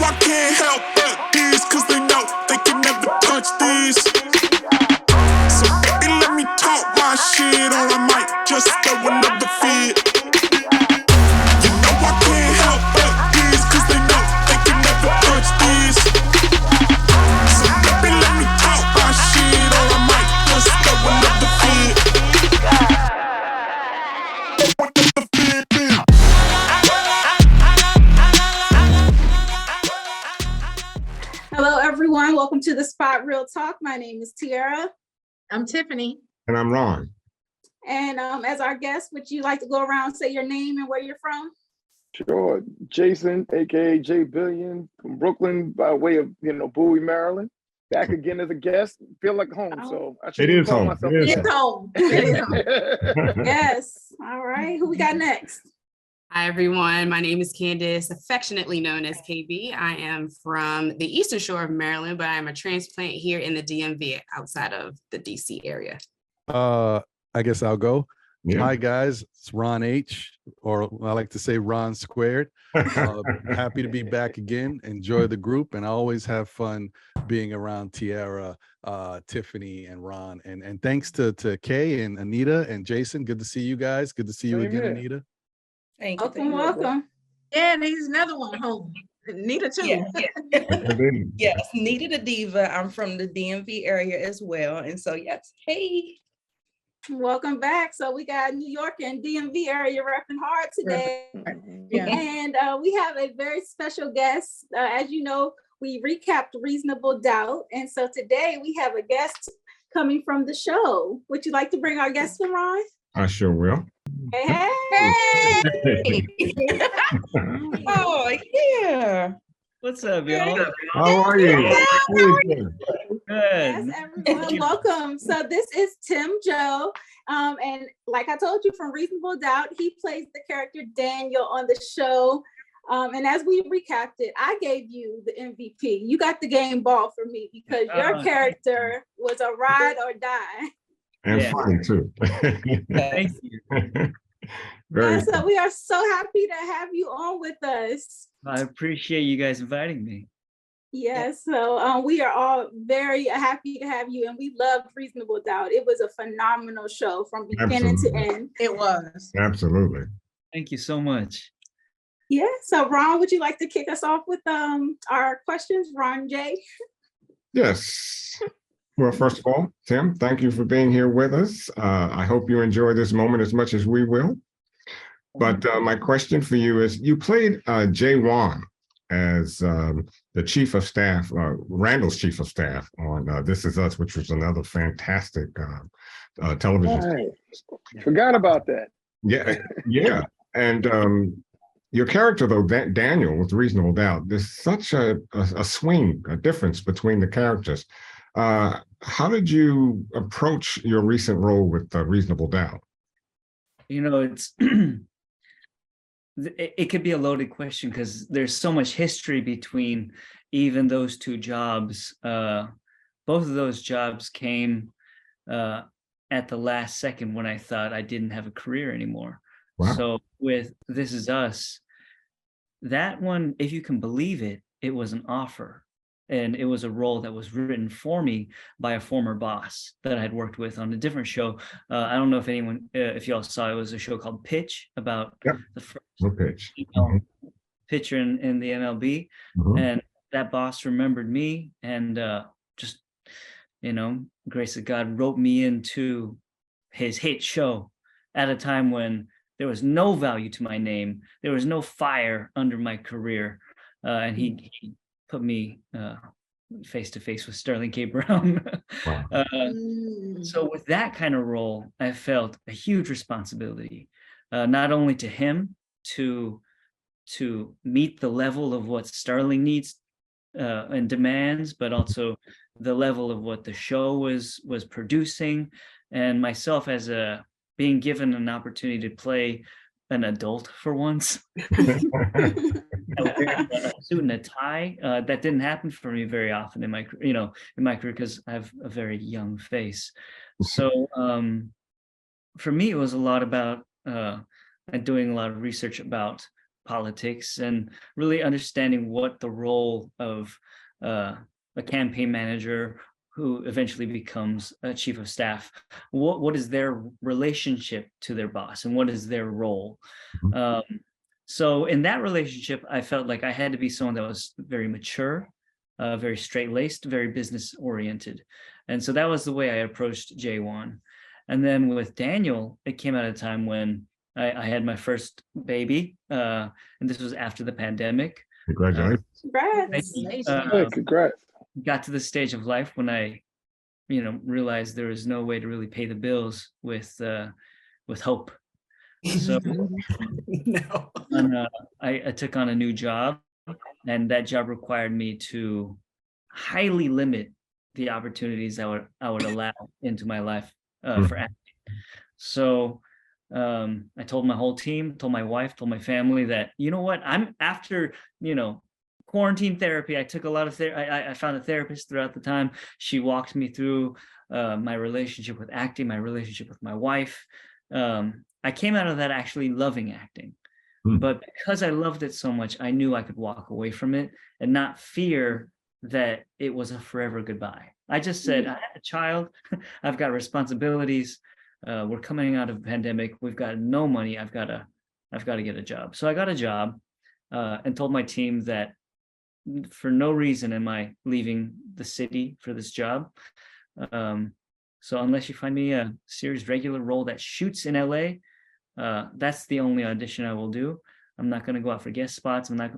I can't help but these, cause they know they can never touch these. So baby, let me talk my shit, or I might just throw another fit. You know I can't help but these, cause they know they can never touch these. So baby, let me talk my shit, or I might just throw another fit. Hello, everyone. Welcome to the Spot Real Talk. My name is Tiara. I'm Tiffany. And I'm Ron. And as our guest, would you like to go around, say your name and where you're from? Sure. Jason, aka J Billion, from Brooklyn by way of Bowie, Maryland. Back again as a guest. Feel like home. So I should call myself. It's home. Yes. All right. Who we got next? Hi, everyone. My name is Kandice, affectionately known as KB. I am from the Eastern Shore of Maryland, but I'm a transplant here in the DMV outside of the DC area. I guess I'll go. Yeah. Hi, guys. It's Ron H, or I like to say Ron Squared. Happy to be back again. Enjoy the group, and I always have fun being around Tiara, Tiffany, and Ron. And thanks to Kay and Anita and Jason. Good to see you guys. Good to see you Same again, here. Anita. Thank you. Welcome, welcome. Yeah, and he's another one home. Nita too. Yeah. Yes, Nita the Diva. I'm from the DMV area as well. And so, yes, hey. Welcome back. So we got New York and DMV area repping hard today. Yeah. And we have a very special guest. As you know, we recapped Reasonable Doubt. And so today we have a guest coming from the show. Would you like to bring our guest in, Ron? I sure will. Hey, Hey. Oh, yeah. What's up, y'all? How are you? Good. yes, everyone, welcome. So this is Tim Joe. And like I told you from Reasonable Doubt, he plays the character Daniel on the show. And as we recapped it, I gave you the MVP. You got the game ball for me because your character was a ride or die. And Yeah. funny too. Thank you. Very And so we are so happy to have you on with us. I appreciate you guys inviting me. Yes, so we are all very happy to have you, and we loved Reasonable Doubt. It was a phenomenal show from beginning to end. It was. Absolutely. Thank you so much. Yeah, so Ron, would you like to kick us off with our questions? Ron J. Yes. Well, first of all, Tim, thank you for being here with us. I hope you enjoy this moment as much as we will. But my question for you is, you played Jay Wan as the chief of staff, Randall's chief of staff on This Is Us, which was another fantastic television. Right. Forgot about that. Yeah, yeah. And your character, though, Daniel, with Reasonable Doubt, there's such a swing, a difference between the characters. How did you approach your recent role with Reasonable Doubt? It's it could be a loaded question because there's so much history between even those two jobs. Both of those jobs came at the last second when I thought I didn't have a career anymore. Wow. So with This Is Us, that one, if you can believe it, it was an offer. And it was a role that was written for me by a former boss that I had worked with on a different show. I don't know if anyone, if y'all saw, it was a show called Pitch about the first pitcher in the MLB. And that boss remembered me and just, grace of God, wrote me into his hit show at a time when there was no value to my name. There was no fire under my career. And he put me face to face with Sterling K. Brown. Wow. So with that kind of role, I felt a huge responsibility, not only to him to meet the level of what Sterling needs and demands, but also the level of what the show was producing, and myself as being given an opportunity to play an adult for once. A suit and a tie. That didn't happen for me very often in my career because I have a very young face. So for me, it was a lot about doing a lot of research about politics and really understanding what the role of a campaign manager who eventually becomes a chief of staff, what is their relationship to their boss and what is their role? So in that relationship, I felt like I had to be someone that was very mature, very straight-laced, very business-oriented. And so that was the way I approached J1. And then with Daniel, it came at a time when I had my first baby, and this was after the pandemic. Congratulations. Congrats. Got to the stage of life when I, realized there was no way to really pay the bills with hope. So I took on a new job, and that job required me to highly limit the opportunities I would allow into my life for acting. So I told my whole team, told my wife, told my family that, you know what, I'm after, quarantine therapy. I took a lot of I found a therapist throughout the time. She walked me through my relationship with acting, my relationship with my wife. I came out of that actually loving acting, but because I loved it so much, I knew I could walk away from it and not fear that it was a forever goodbye. I just said, I have a child, I've got responsibilities. We're coming out of a pandemic. We've got no money. I've got to get a job. So I got a job and told my team that for no reason am I leaving the city for this job. So unless you find me a series regular role that shoots in LA, that's the only audition I will do. I'm not going to go out for guest spots. I'm not,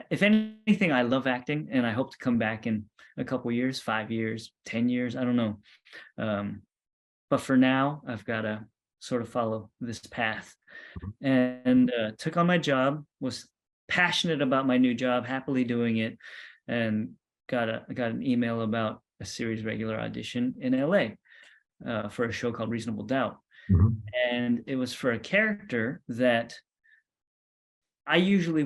if anything, I love acting and I hope to come back in a couple years, 5 years, 10 years. I don't know. But for now, I've got to sort of follow this path, and took on my job, was passionate about my new job, happily doing it, and got an email about a series regular audition in LA for a show called Reasonable Doubt. And it was for a character that I usually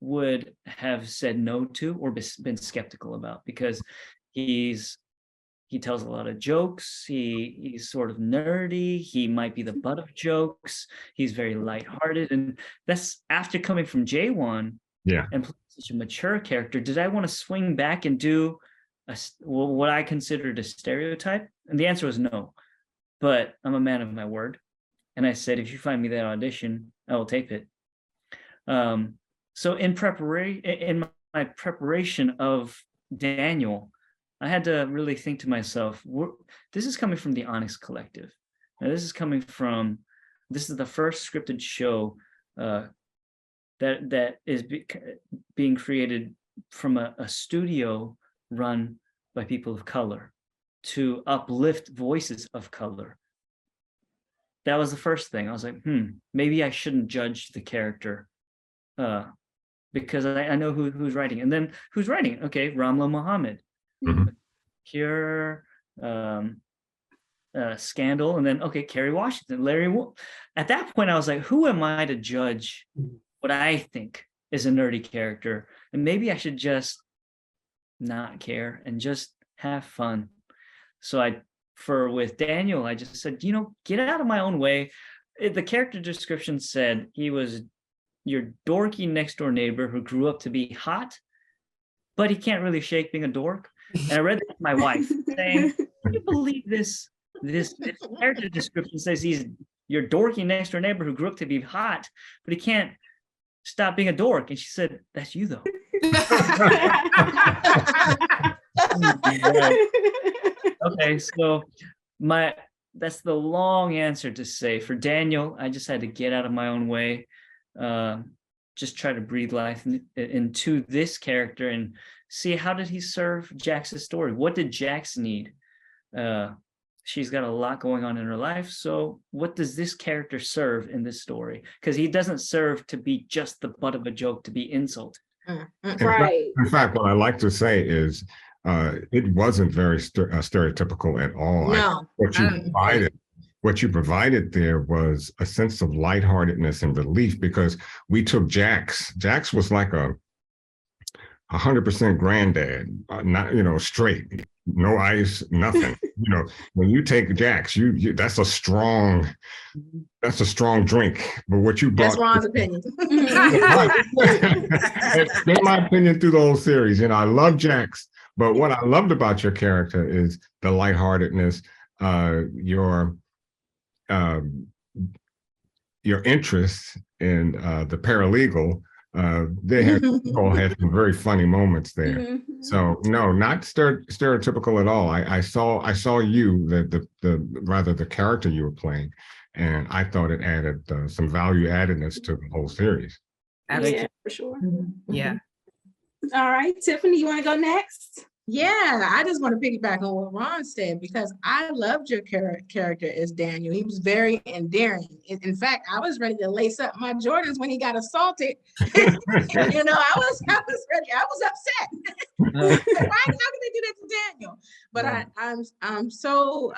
would have said no to or been skeptical about, because he tells a lot of jokes. He's sort of nerdy. He might be the butt of jokes. He's very lighthearted. And that's after coming from J1 and playing such a mature character. Did I want to swing back and do what I considered a stereotype? And the answer was no. But I'm a man of my word. And I said, if you find me that audition, I will tape it. So in my preparation of Daniel, I had to really think to myself, this is coming from the Onyx Collective. Now, this is the first scripted show that is being created from a studio run by people of color to uplift voices of color. That was the first thing. I was like, maybe I shouldn't judge the character because I know who's writing. And then who's writing? Okay, Ramla Muhammad. Pure Scandal, and then Kerry Washington, Larry Wolf. At that point, I was like, who am I to judge what I think is a nerdy character? And maybe I should just not care and just have fun. So with Daniel, I just said, get out of my own way. The character description said he was your dorky next door neighbor who grew up to be hot, but he can't really shake being a dork. And I read that to my wife, saying, "Can you believe this character description says he's your dorky next door neighbor who grew up to be hot, but he can't stop being a dork?" And she said, "That's you, though." Okay, so that's the long answer to say. For Daniel, I just had to get out of my own way, just try to breathe life into this character and see, how did he serve Jax's story? What did Jax need? She's got a lot going on in her life. So what does this character serve in this story? Because he doesn't serve to be just the butt of a joke, to be insulted. Right. In fact, what I like to say is it wasn't very stereotypical at all. No. What you provided there was a sense of lightheartedness and relief, because we took Jax. Jax was like 100% granddad, not, straight, no ice, nothing. When you take Jax, that's a strong drink. But what you That's brought, Ron's opinion. it's been my opinion through the whole series. I love Jax, but what I loved about your character is the lightheartedness, your interest in the paralegal. They all had some very funny moments there. So no, not stereotypical at all. I saw you, the character you were playing, and I thought it added some value addedness to the whole series. Yeah, for sure. Yeah. All right, Tiffany, you want to go next? Yeah, I just want to piggyback on what Ron said because I loved your character as Daniel. He was very endearing. In fact, I was ready to lace up my Jordans when he got assaulted. I was ready. I was upset. Why? How can they do that to Daniel? But I'm so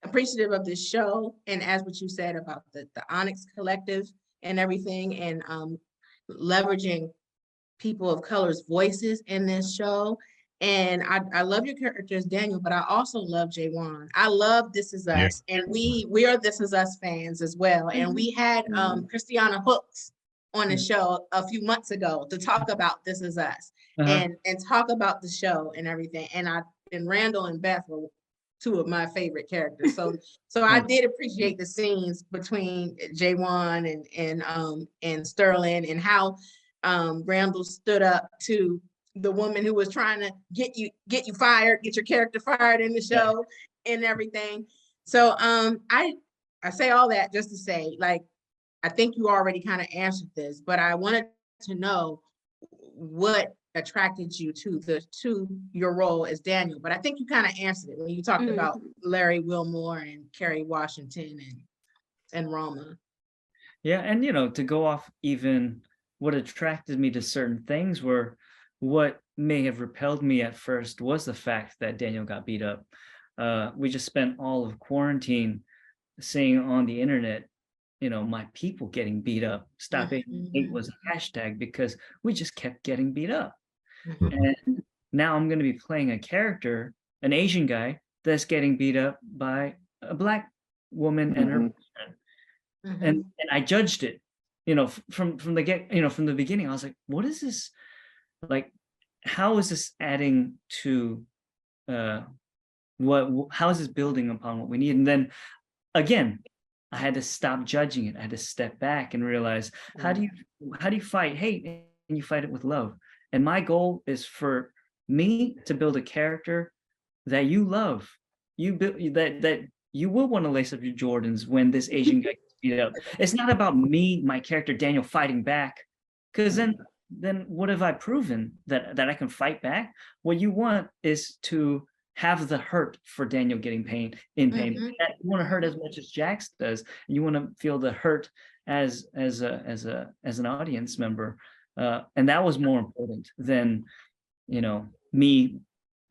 appreciative of this show, and as what you said about the Onyx Collective and everything, and leveraging people of color's voices in this show. And I love your character as Daniel, but I also love Jaywan. I love This Is Us, and we are This Is Us fans as well. And we had Christiana Hooks on the show a few months ago to talk about This Is Us and talk about the show and everything. And Randall and Beth were two of my favorite characters. So I did appreciate the scenes between Jaywan and Sterling, and how Randall stood up to the woman who was trying to get you fired, get your character fired in the show and everything. So I say all that just to say, like, I think you already kind of answered this, but I wanted to know what attracted you to your role as Daniel. But I think you kind of answered it when you talked about Larry Wilmore and Kerry Washington and Rama. Yeah, and to go off, even what attracted me to certain things were, what may have repelled me at first was the fact that Daniel got beat up. We just spent all of quarantine seeing on the internet, my people getting beat up. Stop Hate was a hashtag because we just kept getting beat up. And now I'm going to be playing a character, an Asian guy, that's getting beat up by a Black woman and her boyfriend. And I judged it, from the beginning. I was like, what is this? Like, how is this adding to how is this building upon what we need? And then again, I had to stop judging it. I had to step back and realize, how do you fight hate? And you fight it with love. And my goal is for me to build a character that you love. That you will want to lace up your Jordans when this Asian guy gets beat up. It's not about me, my character Daniel, fighting back, because then what have I proven? That I can fight back? What you want is to have the hurt for Daniel getting pain. You want to hurt as much as Jax does, and you want to feel the hurt as an audience member, and that was more important than me.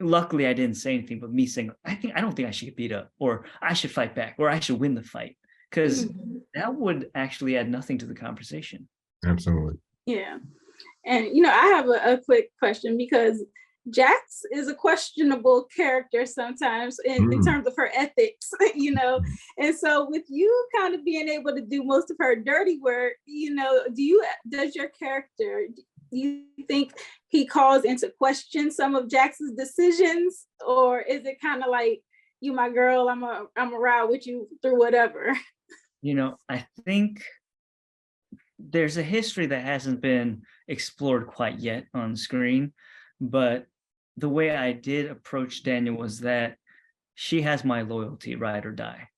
Luckily, I didn't say anything, but me saying, I don't think I should get beat up, or I should fight back, or I should win the fight, because that would actually add nothing to the conversation. Absolutely. Yeah. And, I have a quick question, because Jax is a questionable character sometimes in terms of her ethics, and so with you kind of being able to do most of her dirty work, does your character, do you think he calls into question some of Jax's decisions, or is it kind of like, you my girl, I'm a ride with you through whatever? I think there's a history that hasn't been explored quite yet on screen, but the way I did approach Daniel was that she has my loyalty, ride or die.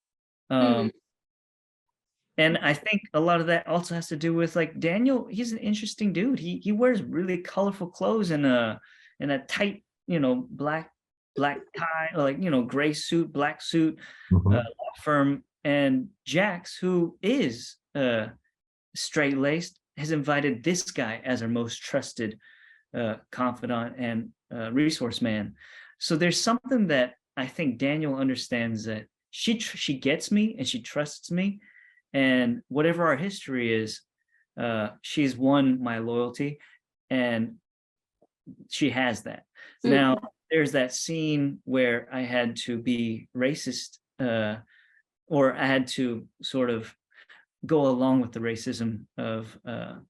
And I think a lot of that also has to do with, like, Daniel, he's an interesting dude. He wears really colorful clothes and a tight, black tie, like, gray suit, black suit, law firm. And Jax, who is straight-laced, has invited this guy as her most trusted confidant and resource man. So there's something that I think Daniel understands, that she gets me and she trusts me, and whatever our history is, she's won my loyalty. And she has that. Mhm. Now, there's that scene where I had to be racist, or I had to sort of go along with the racism of a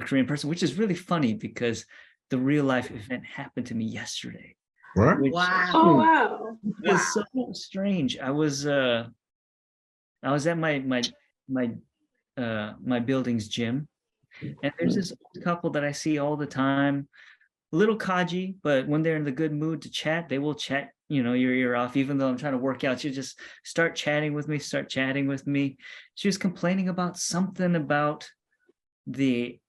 Korean person, which is really funny because the real life event happened to me yesterday. What? Which Wow. Oh, wow. was so strange. I was at my building's gym, and there's this old couple that I see all the time, a little codgy, but when they're in the good mood to chat, they will chat, your ear off, even though I'm trying to work out. She'll just start chatting with me. She was complaining about something about the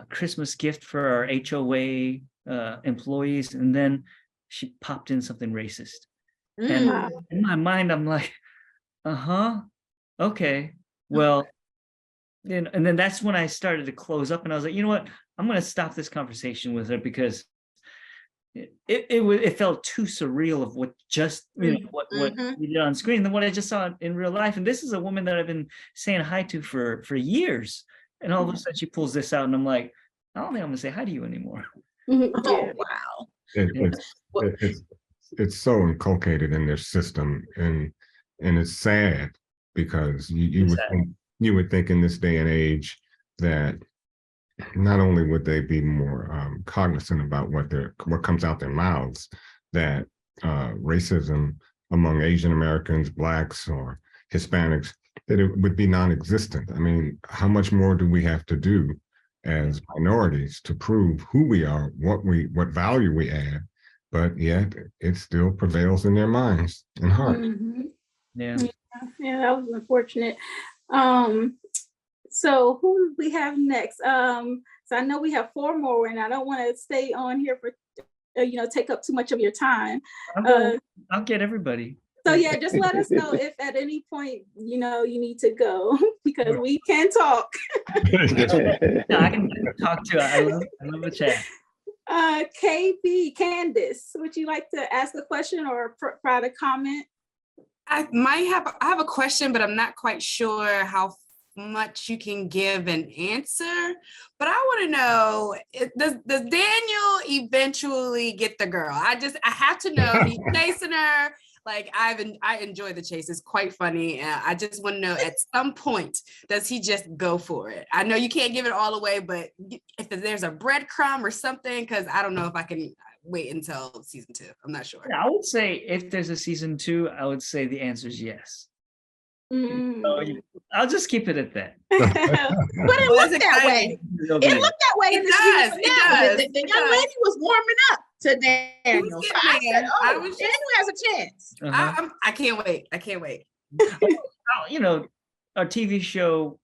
Christmas gift for our HOA employees, and then she popped in something racist. And Wow. in my mind, I'm like, okay, well, and then that's when I started to close up, and I was like, you know what? I'm going to stop this conversation with her because it felt too surreal of what just what we did on screen than what I just saw in real life. And this is a woman that I've been saying hi to for years, and all of a sudden she pulls this out, and I'm like, I don't think I'm going to say hi to you anymore. Oh, wow. It's so inculcated in their system, and it's sad because you would think in this day and age that not only would they be more cognizant about what comes out their mouths, that racism among Asian Americans, Blacks, or Hispanics, that it would be non-existent. I mean, how much more do we have to do as minorities to prove who we are, what value we add? But yet it still prevails in their minds and hearts. Mhm. Yeah. Yeah, that was unfortunate. So who do we have next? So I know we have 4 more, and I don't want to stay on here for, take up too much of your time. I'll get everybody. So yeah, just let us know if at any point, you need to go because we can talk. No, I can talk to. I love a chat. Kandice, would you like to ask a question or provide a comment? I have a question, but I'm not quite sure how much you can give an answer. But I want to know, does Daniel eventually get the girl? I have to know. He's chasing her. Like I enjoy the chase. It's quite funny. I just want to know, at some point, does he just go for it? I know you can't give it all away, but if there's a breadcrumb or something, because I don't know if I can wait until season 2. I'm not sure. I would say if there's a season 2, I would say the answer is yes. So I'll just keep it at that. But it looked that way. It looked that way. It does. The young lady was warming up to Daniel. So I said, Daniel has a chance. I can't wait. I can't wait. Our TV show,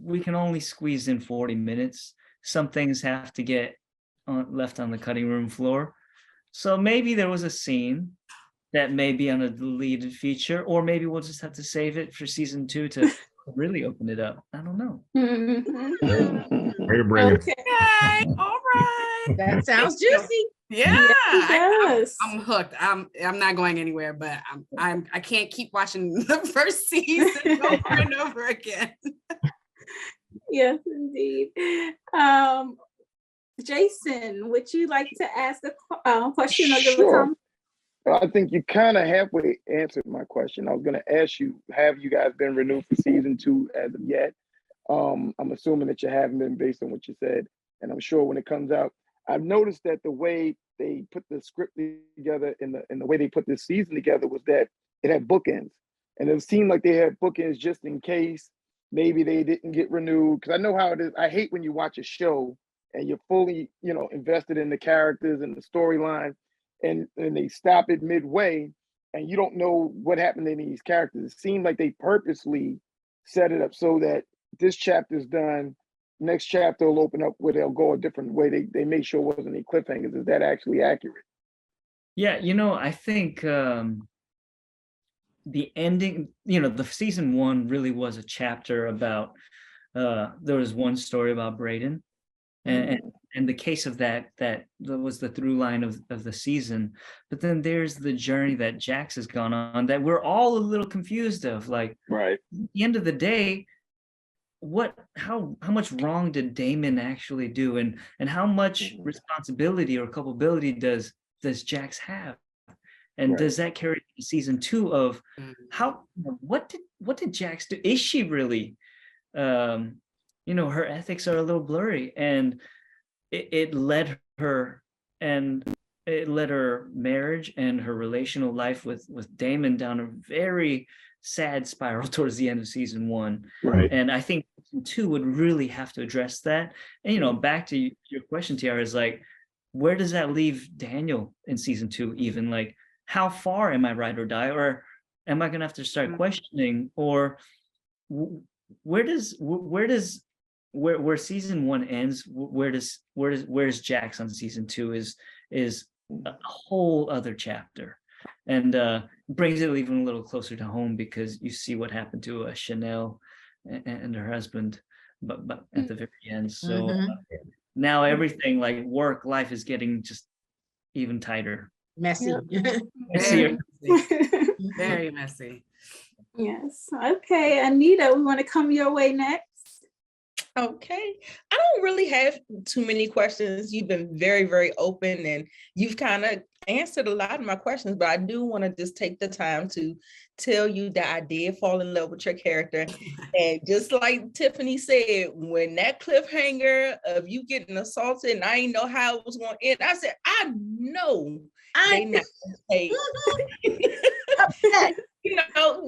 we can only squeeze in 40 minutes. Some things have to get left on the cutting room floor. So maybe there was a scene that may be on a deleted feature, or maybe we'll just have to save it for season 2 to really open it up. I don't know. Way to bring it. Okay, all right. That sounds juicy. Yeah, Yes. I'm hooked. I'm not going anywhere, but I can't keep watching the first season over and over again. Yes, indeed. Jason, would you like to ask a question or give a comment? I think you kind of halfway answered my question. I was going to ask you, have you guys been renewed for season 2 as of yet? I'm assuming that you haven't been based on what you said. And I'm sure when it comes out, I've noticed that the way they put the script together and the way they put this season together was that it had bookends. And it seemed like they had bookends just in case maybe they didn't get renewed. Because I know how it is. I hate when you watch a show and you're fully, invested in the characters and the storyline, and they stop it midway and you don't know what happened to these characters. It seemed like they purposely set it up so that this chapter's done, next chapter will open up where they'll go a different way. They make sure it wasn't any cliffhangers. Is that actually accurate? Yeah, I think the ending, the season 1 really was a chapter about, there was one story about Brayden, and the case of that was the through line of the season. But then there's the journey that Jax has gone on that we're all a little confused of. Like, right, at the end of the day, how much wrong did Damon actually do, and how much responsibility or culpability does Jax have, and does that carry to season 2 of how, what did Jax do? Is she really, her ethics are a little blurry, and it led her marriage and her relational life with Damon down a very sad spiral towards the end of season 1. Right. And I think season 2 would really have to address that. And back to your question, Tiara, is like, where does that leave Daniel in season 2? Even like, how far am I ride or die, or am I gonna have to start questioning, or where season 1 ends, where's Jax on season 2 is a whole other chapter, and brings it even a little closer to home, because you see what happened to Chanel and her husband, but at the very end. So now everything, like work life, is getting just even tighter, Messy. messier. Very messy. Yes. Okay, Anita, we want to come your way next. Okay. I don't really have too many questions. You've been very, very open, and you've kind of answered a lot of my questions, but I do want to just take the time to tell you that I did fall in love with your character. And just like Tiffany said, when that cliffhanger of you getting assaulted and I didn't know how it was going to end, I said, I know they not gonna take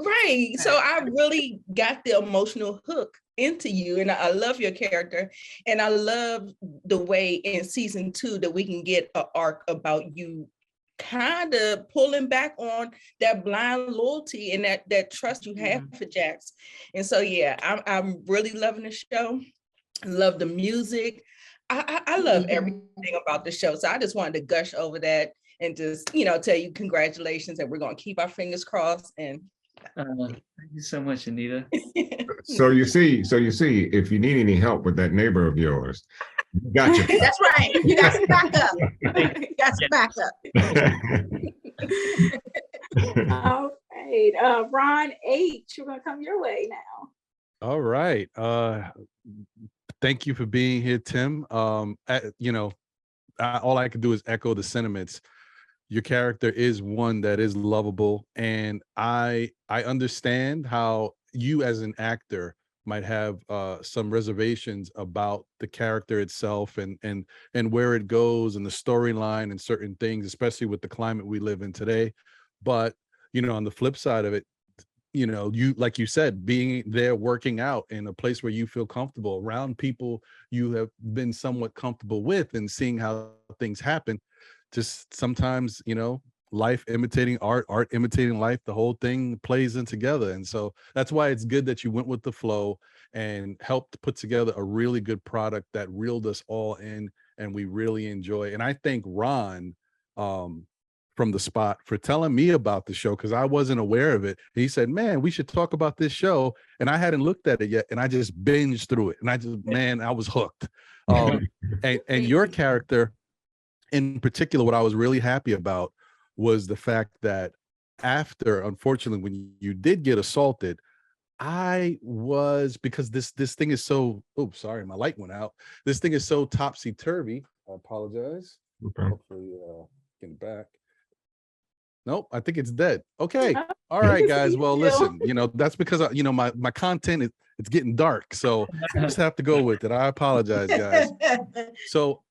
right. So I really got the emotional hook into you, and I love your character, and I love the way in season 2 that we can get an arc about you kind of pulling back on that blind loyalty and that trust you have for Jax. And so I'm really loving the show. I love the music. I love everything about the show. So I just wanted to gush over that and just tell you congratulations, and we're going to keep our fingers crossed. And thank you so much, Anita. So you see, if you need any help with that neighbor of yours, you got your That's right. You got some backup. You got some backup. All right. Ron H., we're going to come your way now. All right. Thank you for being here, Tim. All I can do is echo the sentiments. Your character is one that is lovable, and I understand how you as an actor might have some reservations about the character itself and where it goes and the storyline and certain things, especially with the climate we live in today. But on the flip side of it, you, like you said, being there working out in a place where you feel comfortable around people you have been somewhat comfortable with, and seeing how things happen, just sometimes life imitating art imitating life, the whole thing plays in together. And so that's why it's good that you went with the flow and helped put together a really good product that reeled us all in, and we really enjoy. And I thank Ron from The Spot for telling me about the show, because I wasn't aware of it. He said, man, we should talk about this show, and I hadn't looked at it yet, and I just binged through it, and I was hooked. And your character in particular, what I was really happy about was the fact that after, unfortunately, when you did get assaulted, because this thing is so, sorry, my light went out. This thing is so topsy-turvy. I apologize. Okay. Hopefully get back. Nope, I think it's dead. Okay. All right, guys. Well, listen, that's because my content it's getting dark. So I just have to go with it. I apologize, guys. So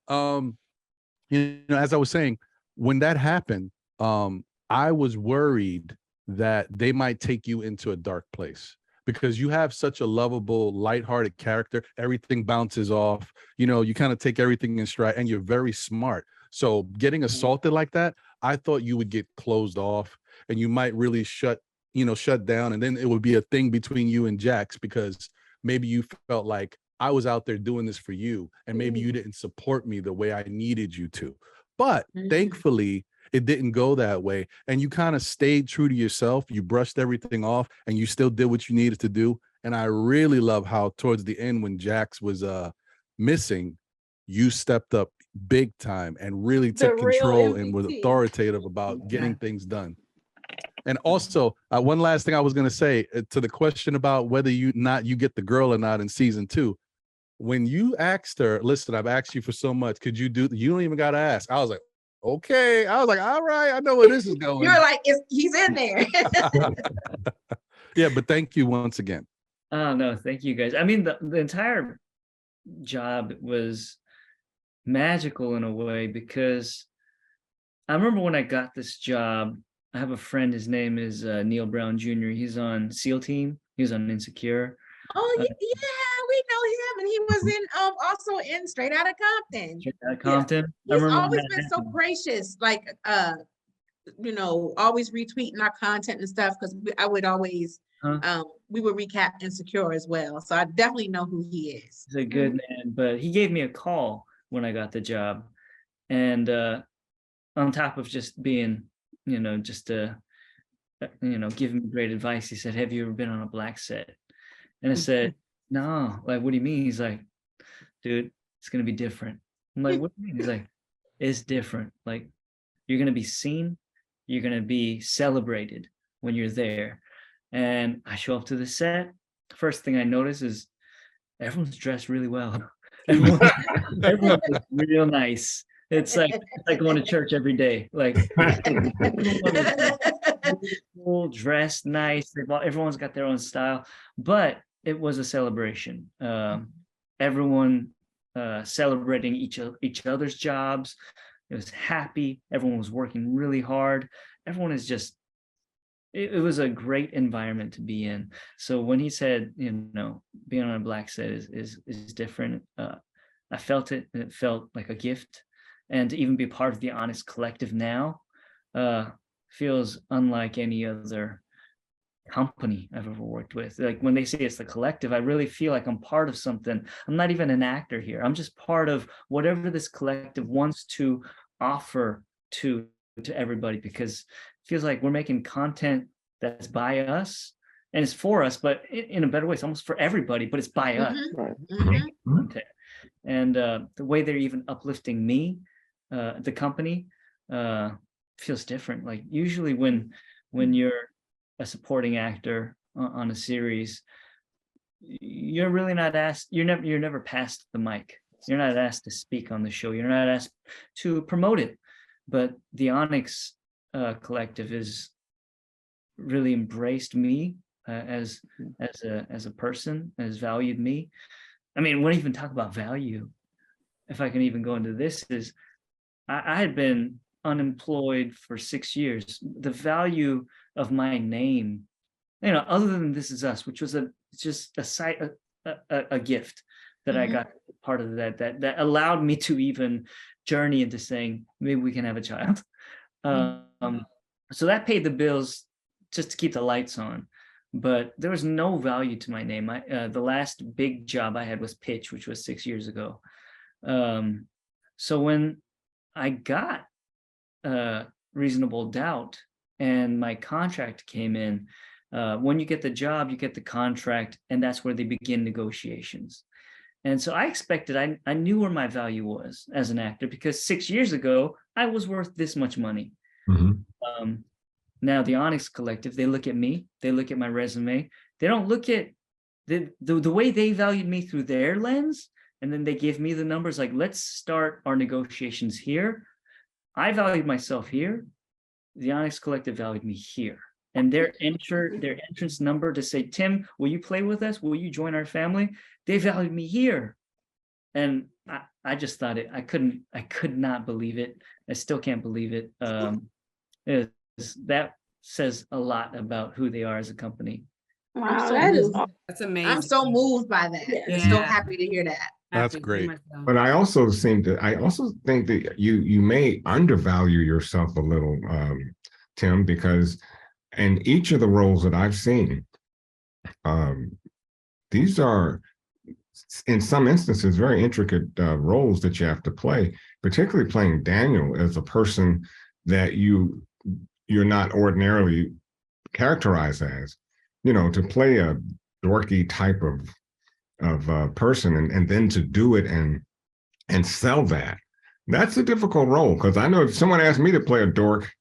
as I was saying, when that happened, I was worried that they might take you into a dark place, because you have such a lovable, lighthearted character. Everything bounces off, you kind of take everything in stride, and you're very smart. So getting assaulted like that, I thought you would get closed off, and you might really shut down, and then it would be a thing between you and Jax, because maybe you felt like I was out there doing this for you, and maybe you didn't support me the way I needed you to. But thankfully, it didn't go that way, and you kind of stayed true to yourself. You brushed everything off, and you still did what you needed to do. And I really love how towards the end, when Jax was missing, you stepped up big time and really took control and was authoritative about getting things done. And also, one last thing I was going to say to the question about whether you get the girl or not in season 2. When you asked her, listen, I've asked you for so much. Could you do? You don't even got to ask. I was like, okay. I was like, all right. I know where this is going. You're like, he's in there. Yeah, but thank you once again. Oh no, thank you guys. I mean, the entire job was magical in a way, because I remember when I got this job, I have a friend, his name is Neil Brown Jr. He's on SEAL Team. He was on Insecure. Oh, yeah, we know him. And he was in also in Straight Outta Compton. Straight Outta Compton. Yeah. He's always been so gracious, like always retweeting our content and stuff, because I would always we would recap Insecure as well. So I definitely know who he is. He's a good man, but he gave me a call when I got the job. And on top of just being, giving me great advice, he said, have you ever been on a black set? And I said, no, like, what do you mean? He's like, dude, it's going to be different. I'm like, what do you mean? He's like, it's different. Like, you're going to be seen. You're going to be celebrated when you're there. And I show up to the set. First thing I notice is everyone's dressed really well. Everyone is real nice. It's like going to church every day. Like, cool, dressed nice. Everyone's got their own style, but it was a celebration. Everyone celebrating each other's jobs. It was happy. Everyone was working really hard. Everyone is just. It was a great environment to be in. So when he said, being on a black set is different, I felt it, and it felt like a gift. And to even be part of the Honest Collective now feels unlike any other company I've ever worked with. Like, when they say it's the collective, I really feel like I'm part of something. I'm not even an actor here. I'm just part of whatever this collective wants to offer to everybody, because it feels like we're making content that's by us and it's for us, but in a better way, it's almost for everybody, but it's by us. And the way they're even uplifting me, the company, feels different. Like, usually when you're a supporting actor on a series, you're really not asked, you're never passed the mic. You're not asked to speak on the show. You're not asked to promote it. But the Onyx Collective has really embraced me as a person, has valued me. I mean, when I even talk about value, if I can even go into this, is I had been unemployed for 6 years. The value of my name, other than This Is Us, which was just a gift that I got part of that allowed me to even journey into saying, maybe we can have a child. So that paid the bills just to keep the lights on. But there was no value to my name. The last big job I had was Pitch, which was 6 years ago. So when I got Reasonable Doubt and my contract came in, when you get the job, you get the contract, and that's where they begin negotiations. And so I expected, I knew where my value was as an actor, because 6 years ago, I was worth this much money. Now the Onyx Collective, they look at me, they look at my resume, they don't look at the way they valued me through their lens, and then they give me the numbers like, let's start our negotiations here. I valued myself here. The Onyx Collective valued me here. And their entrance number to say, Tim, will you play with us? Will you join our family? They valued me here. And I just thought I could not believe it. I still can't believe it. That says a lot about who they are as a company. Wow, that's amazing. I'm so moved by that. Yeah. I'm so happy to hear that. That's great. But I also think that you may undervalue yourself a little, Tim, because in each of the roles that I've seen, these are, in some instances, very intricate roles that you have to play, particularly playing Daniel as a person that you're not ordinarily characterized as. To play a dorky type of person and then to do it and sell that's a difficult role, because I know if someone asked me to play a dork,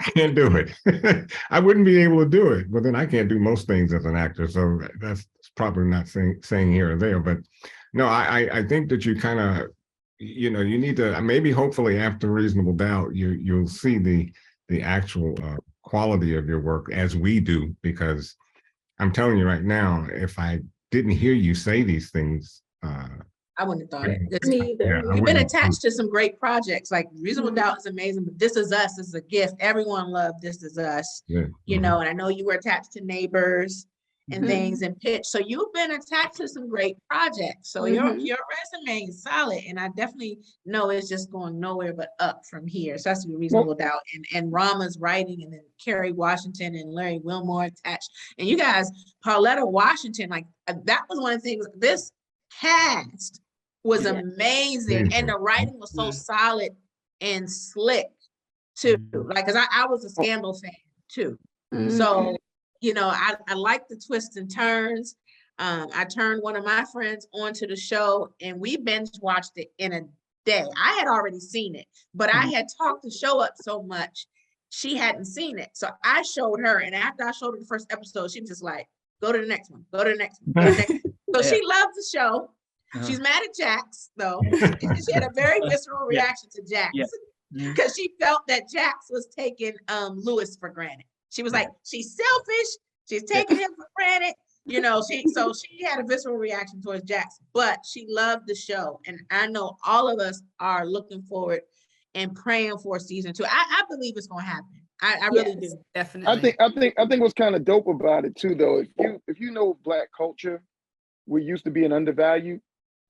I can't do it. I wouldn't be able to do it, but then I can't do most things as an actor. So that's probably not saying here or there, but no, I think that you kind of, you know, you need to, maybe hopefully after Reasonable Doubt, you'll see the actual quality of your work as we do, because I'm telling you right now, if I didn't hear you say these things, I wouldn't have thought it. Me either. yeah, I You've been wouldn't- attached to some great projects. Like Reasonable Doubt is amazing, but This Is Us is a gift. Everyone loved This Is Us. Yeah. You know, and I know you were attached to Neighbors and Mhm. things and Pitch. So you've been attached to some great projects. So Mhm. your resume is solid, and I definitely know it's just going nowhere but up from here. So that's Reasonable Doubt, and Rama's writing, and then Kerry Washington and Larry Wilmore attached, and you guys, Pauletta Washington, like that was one of the things. This cast was Yeah. amazing, and the writing was so solid and slick too. Like, cause I was a Scandal fan too. So, you know, I like the twists and turns. I turned one of my friends onto the show, and we binge watched it in a day. I had already seen it, but I had talked the show up so much, she hadn't seen it. So I showed her, and after I showed her the first episode, she was just like, go to the next one, go to the next one, go to the next one. So she loved the show. She's mad at Jax, though. She had a very visceral reaction to Jax because she felt that Jax was taking Lewis for granted. She was like, she's selfish. She's taking him for granted. You know, she had a visceral reaction towards Jax, but she loved the show. And I know all of us are looking forward and praying for season 2. I believe it's going to happen. I really do. Definitely. I think what's kind of dope about it too, though, if you know Black culture, we're used to being undervalued.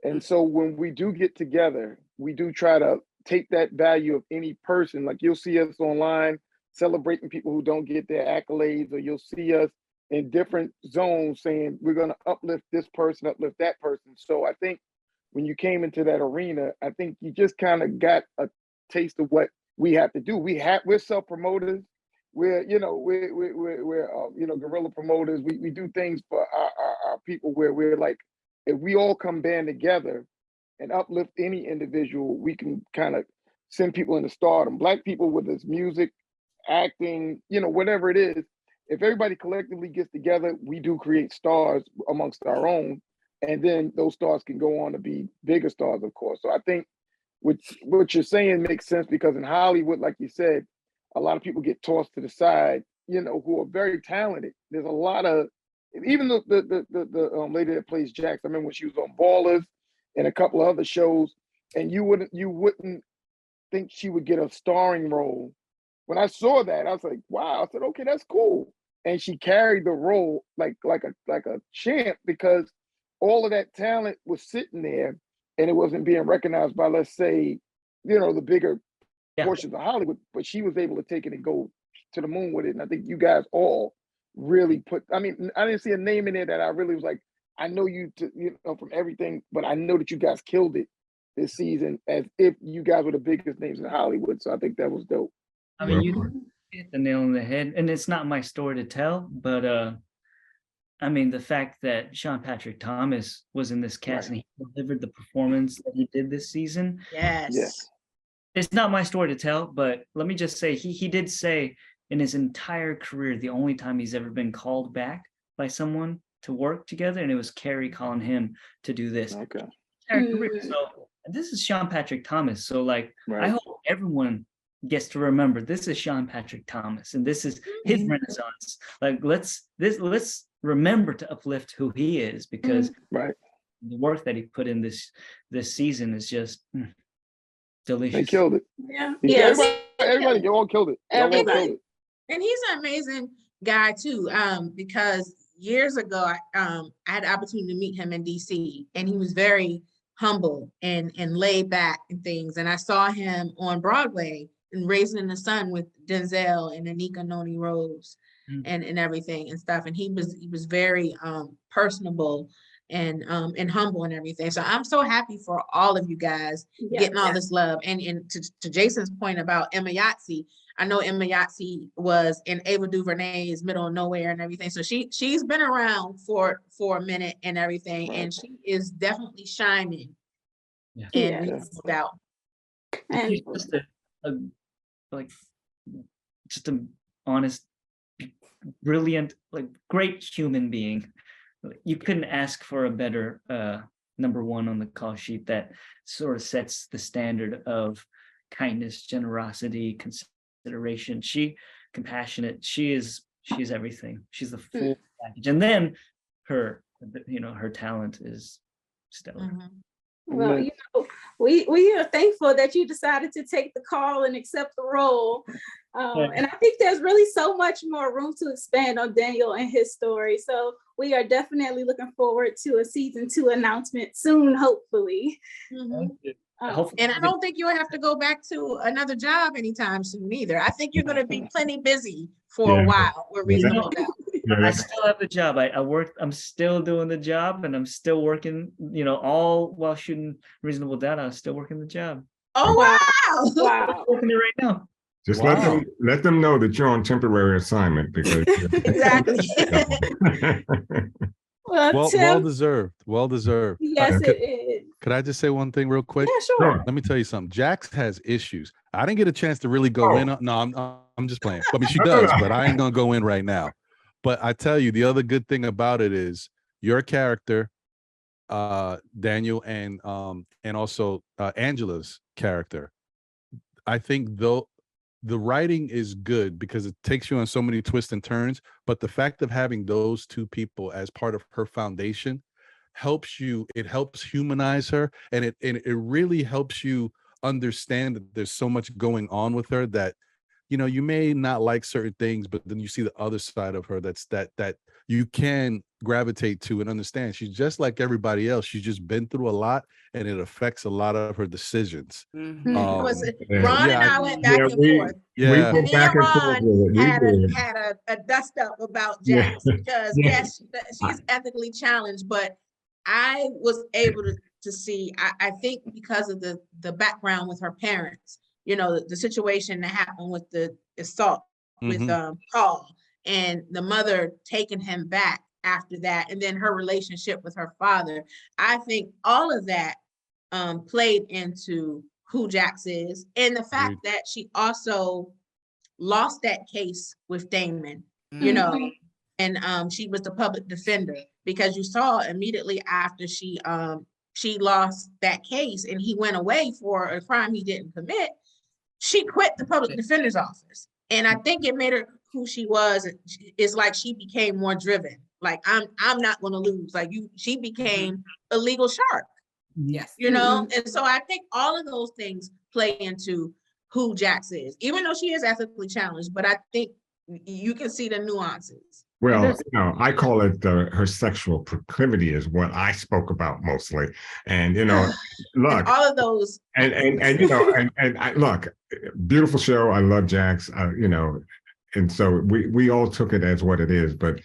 And so when we do get together, we do try to take that value of any person. Like you'll see us online celebrating people who don't get their accolades, or you'll see us in different zones saying we're going to uplift this person, uplift that person. So I think when you came into that arena, I think you just kind of got a taste of what we have to do. We're self-promoters. We're guerrilla promoters. We do things for our people where we're like, if we all come band together and uplift any individual, we can kind of send people into stardom. Black people, with this music, acting, whatever it is, if everybody collectively gets together, we do create stars amongst our own. And then those stars can go on to be bigger stars, of course. So I think what you're saying makes sense, because in Hollywood, like you said, a lot of people get tossed to the side, who are very talented. There's a lot of, even the lady that plays Jax, I remember when she was on Ballers and a couple of other shows, and you wouldn't think she would get a starring role. When I saw that, I was like, wow. I said, okay, that's cool. And she carried the role like a champ, because all of that talent was sitting there and it wasn't being recognized by, let's say, the bigger portions of Hollywood, but she was able to take it and go to the moon with it. And I think you guys all really I didn't see a name in there that I really was like, I know you from everything, but I know that you guys killed it this season as if you guys were the biggest names in Hollywood. So I think that was dope. I mean, you hit the nail on the head, and it's not my story to tell, but I mean, the fact that Sean Patrick Thomas was in this cast and he delivered the performance that he did this season. Yes. It's not my story to tell, but let me just say, he did say in his entire career, the only time he's ever been called back by someone to work together, and it was Carrie calling him to do this. Okay. So this is Sean Patrick Thomas. So I hope everyone gets to remember this is Sean Patrick Thomas, and this is his renaissance. Like let's remember to uplift who he is, because the work that he put in this season is just delicious. They killed it. Yes. Everybody, you all killed it. Everybody. And he's an amazing guy too, because years ago, I had the opportunity to meet him in DC, and he was very humble and laid back and things. And I saw him on Broadway in Raising in the Sun with Denzel and Anika Noni Rose and everything and stuff. And he was very personable and humble and everything. So I'm so happy for all of you guys getting all this love. And to Jason's point about Emma Yahtzee, I know Emma Yahtzee was in Ava DuVernay's Middle of Nowhere and everything. So she's been around for a minute and everything, and she is definitely shining in Reasonable Doubt. She's just just an honest, brilliant, like great human being. You couldn't ask for a better number one on the call sheet that sort of sets the standard of kindness, generosity, consideration. Compassionate. She's everything. She's the full package. And then her talent is stellar. Well, we are thankful that you decided to take the call and accept the role. And I think there's really so much more room to expand on Daniel and his story. So we are definitely looking forward to a season 2 announcement soon, hopefully. And I don't think you'll have to go back to another job anytime soon either. I think you're going to be plenty busy for a while. We're reasonable doubt. I still have the job. I'm still doing the job, and I'm still working, all while shooting Reasonable Doubt. I was still working the job. Oh, wow. Wow. I'm working it right now. Just Wow. let them know that you're on temporary assignment because Exactly. Well, Tim, Well deserved. yes, it is. Could I just say one thing real quick? Yeah, sure. Let me tell you something. Jax has issues. I didn't get a chance to really go in. No, I'm just playing. I mean, she does, but I ain't gonna go in right now. But I tell you, the other good thing about it is your character, Daniel, and also Angela's character. I think though the writing is good because it takes you on so many twists and turns. But the fact of having those two people as part of her foundation helps you. It helps humanize her, and it really helps you understand that there's so much going on with her that you may not like certain things, but then you see the other side of her that you can gravitate to and understand. She's just like everybody else. She's just been through a lot, and it affects a lot of her decisions. Ron and I went back and forth. We go Me back and and forth with it. had a dust up about Jax because yes, she's ethically challenged, but I was able to see, I think because of the background with her parents, the situation that happened with the assault with Paul and the mother taking him back after that, and then her relationship with her father. I think all of that played into who Jax is, and the fact that she also lost that case with Damon, and she was the public defender, because you saw immediately after she lost that case and he went away for a crime he didn't commit, she quit the public defender's office. And I think it made her who she was. It's like she became more driven. Like, I'm not going to lose. Like, she became a legal shark. Yes. And so I think all of those things play into who Jax is, even though she is ethically challenged, but I think you can see the nuances. Well, I call it her sexual proclivity is what I spoke about mostly. And, look, all of those. And look, beautiful show. I love Jax, and so we all took it as what it is. But,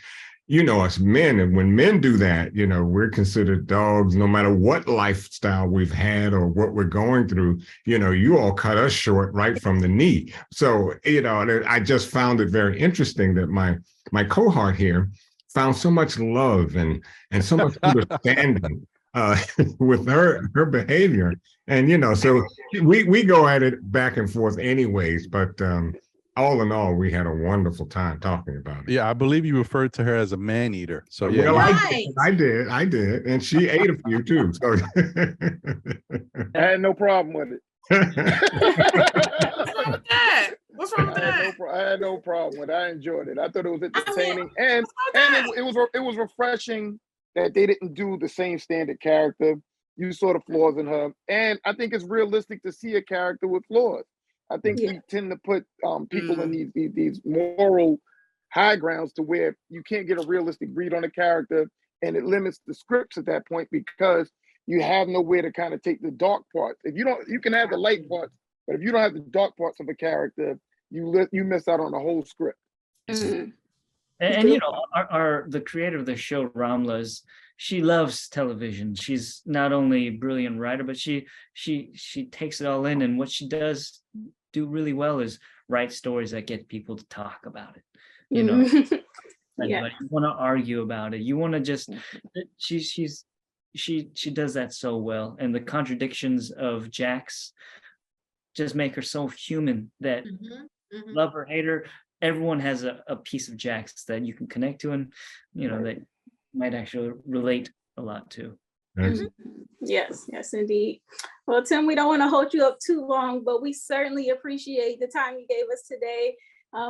us men, and when men do that, we're considered dogs, no matter what lifestyle we've had or what we're going through. You all cut us short right from the knee. So, I just found it very interesting that my cohort here found so much love and so much understanding with her behavior. And, so we go at it back and forth anyways, but all in all, we had a wonderful time talking about it. Yeah, I believe you referred to her as a man eater. So yeah, well, I did, and she ate a few too. So I had no problem with it. What's wrong with that? I had no problem with it. I enjoyed it. I thought it was entertaining, and it was refreshing that they didn't do the same standard character. You saw the flaws in her, and I think it's realistic to see a character with flaws. I think we tend to put people in these moral high grounds to where you can't get a realistic read on a character, and it limits the scripts at that point because you have nowhere to kind of take the dark parts. If you don't, you can have the light parts, but if you don't have the dark parts of a character, you miss out on the whole script. And the creator of the show, Ramla, she loves television. She's not only a brilliant writer, but she takes it all in, and what she does do really well is write stories that get people to talk about it. You want to argue about it. You want to just she does that so well, and the contradictions of Jax just make her so human that Mhm. lover, hater, everyone has a piece of Jax that you can connect to and, that might actually relate a lot to. Excellent. Yes, yes, indeed. Well, Tim, we don't want to hold you up too long, but we certainly appreciate the time you gave us today.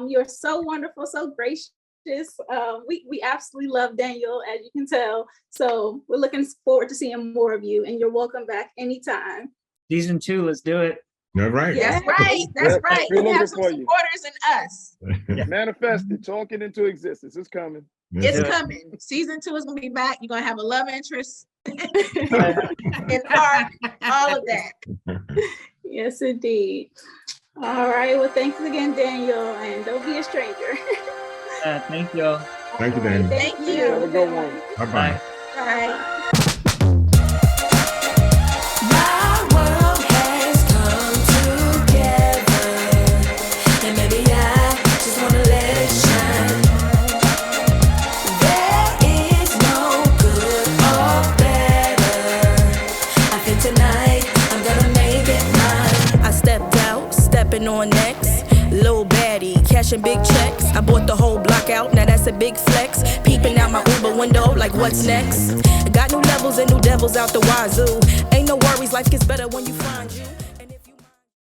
You're so wonderful, so gracious. We absolutely love Daniel, as you can tell. So we're looking forward to seeing more of you, and you're welcome back anytime. Season 2, let's do it. All right. That's right. That's Yep, right. we're We have looking some for you. supporters in us. Manifest it, talk it into existence. It's coming. Yes, It's sir. coming. Season 2 is gonna be back. You're gonna have a love interest in art, all of that. Yes, indeed. All right. Well, thanks again, Daniel, and don't be a stranger. Thank y'all. Thank you, All right, Daniel. Thank you. Have a good one. Bye-bye. Bye. My world has come together, and maybe I just wanna let it shine. There is no good or better. I think tonight I'm gonna make it mine. I stepped out, stepping on next. Lil baddie, cashing big checks. I bought the whole block out, now that's a big flex. Peeping out my Uber window, like what's next? Got new levels and new devils out the wazoo. Ain't no worries, life gets better when you find you.